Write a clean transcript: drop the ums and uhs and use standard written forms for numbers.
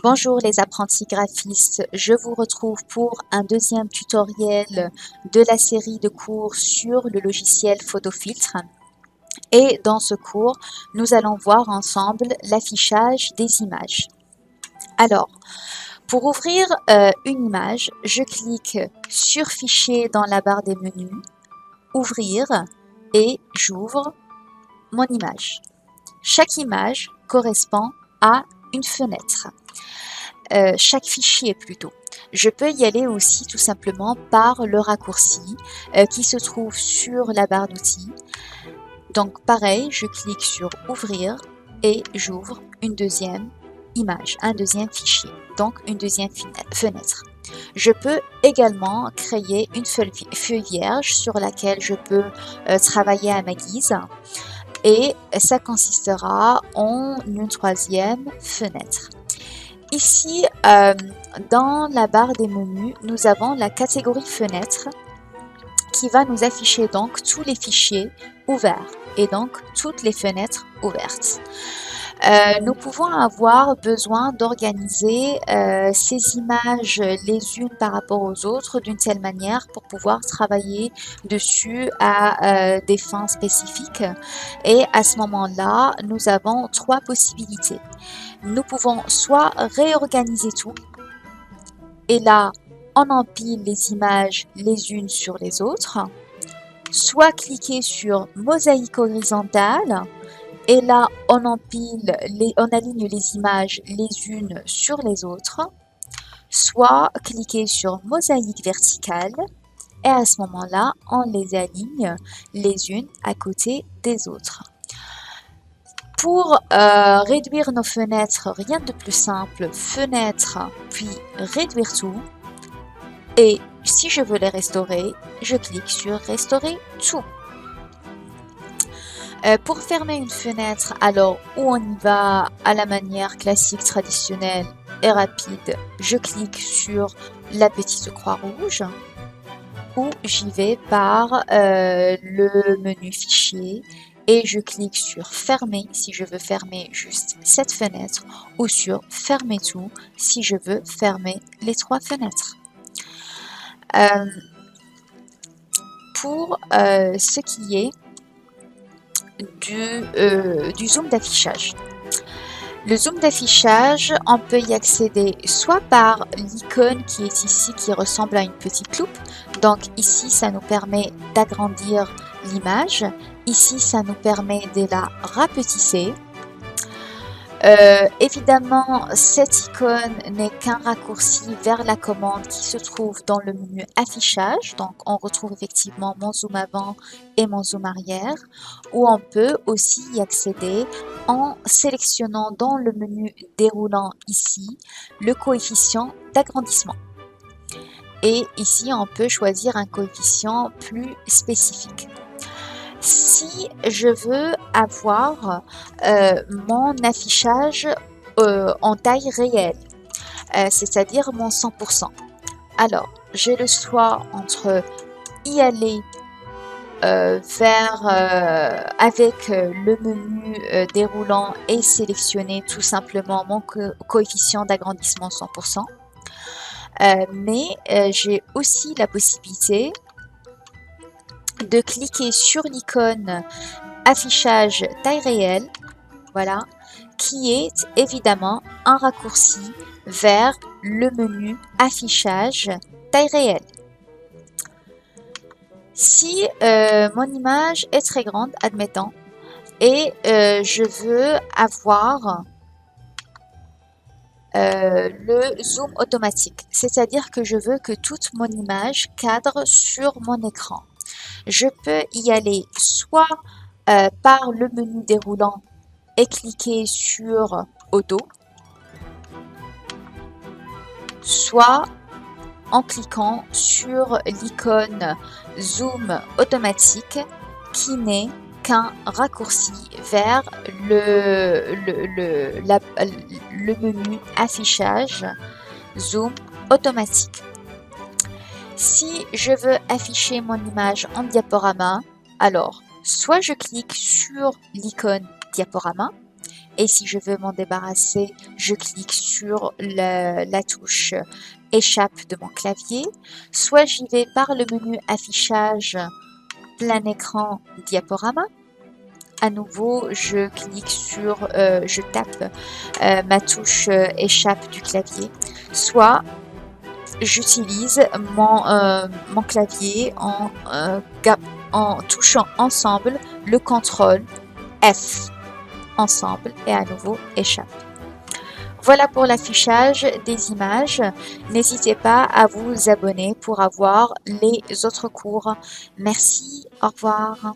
Bonjour les apprentis graphistes, je vous retrouve pour un deuxième tutoriel de la série de cours sur le logiciel Photofiltre. Et dans ce cours, nous allons voir ensemble l'affichage des images. Alors, pour ouvrir une image, je clique sur Fichier dans la barre des menus, Ouvrir et j'ouvre mon image. Chaque image correspond à une fenêtre. Chaque fichier plutôt. Je peux y aller aussi tout simplement par le raccourci qui se trouve sur la barre d'outils. Donc pareil, je clique sur Ouvrir et j'ouvre une deuxième image, un deuxième fichier, donc une deuxième fenêtre. Je peux également créer une feuille vierge sur laquelle je peux travailler à ma guise et ça consistera en une troisième fenêtre. Ici, dans la barre des menus, nous avons la catégorie fenêtre qui va nous afficher donc tous les fichiers ouverts et donc toutes les fenêtres ouvertes. Nous pouvons avoir besoin d'organiser ces images les unes par rapport aux autres d'une telle manière pour pouvoir travailler dessus à des fins spécifiques. Et à ce moment-là, nous avons trois possibilités. Nous pouvons soit réorganiser tout, et là, on empile les images les unes sur les autres, soit cliquer sur mosaïque horizontale, et là, on aligne les images les unes sur les autres, soit cliquer sur mosaïque verticale, et à ce moment-là, on les aligne les unes à côté des autres. Pour réduire nos fenêtres, rien de plus simple, fenêtre, puis réduire tout. Et si je veux les restaurer, je clique sur restaurer tout. Pour fermer une fenêtre, alors où on y va à la manière classique, traditionnelle et rapide, je clique sur la petite croix rouge ou j'y vais par le menu fichier et je clique sur fermer si je veux fermer juste cette fenêtre ou sur fermer tout si je veux fermer les trois fenêtres. Pour ce qui est du zoom d'affichage. Le zoom d'affichage, on peut y accéder soit par l'icône qui est ici, qui ressemble à une petite loupe. Donc ici, ça nous permet d'agrandir l'image. Ici, ça nous permet de la rapetisser. Évidemment, cette icône n'est qu'un raccourci vers la commande qui se trouve dans le menu affichage. Donc, on retrouve effectivement mon zoom avant et mon zoom arrière, où on peut aussi y accéder en sélectionnant dans le menu déroulant ici le coefficient d'agrandissement. Et ici, on peut choisir un coefficient plus spécifique. Si je veux avoir mon affichage en taille réelle, c'est-à-dire mon 100%, alors j'ai le choix entre y aller avec le menu déroulant et sélectionner tout simplement mon coefficient d'agrandissement 100%, mais j'ai aussi la possibilité de cliquer sur l'icône affichage taille réelle, voilà, qui est évidemment un raccourci vers le menu affichage taille réelle. Si mon image est très grande, admettons, et je veux avoir le zoom automatique, c'est-à-dire que je veux que toute mon image cadre sur mon écran. Je peux y aller soit par le menu déroulant et cliquer sur Auto, soit en cliquant sur l'icône Zoom automatique qui n'est qu'un raccourci vers le menu affichage Zoom automatique. Si je veux afficher mon image en diaporama, alors soit je clique sur l'icône diaporama Et si je veux m'en débarrasser, je clique sur la touche échappe de mon clavier. Soit j'y vais par le menu affichage, plein écran, diaporama. À nouveau, je clique sur, je tape ma touche échappe du clavier. Soit j'utilise mon clavier en touchant ensemble le CTRL F ensemble et à nouveau échappe. Voilà pour l'affichage des images. N'hésitez pas à vous abonner pour avoir les autres cours. Merci, au revoir.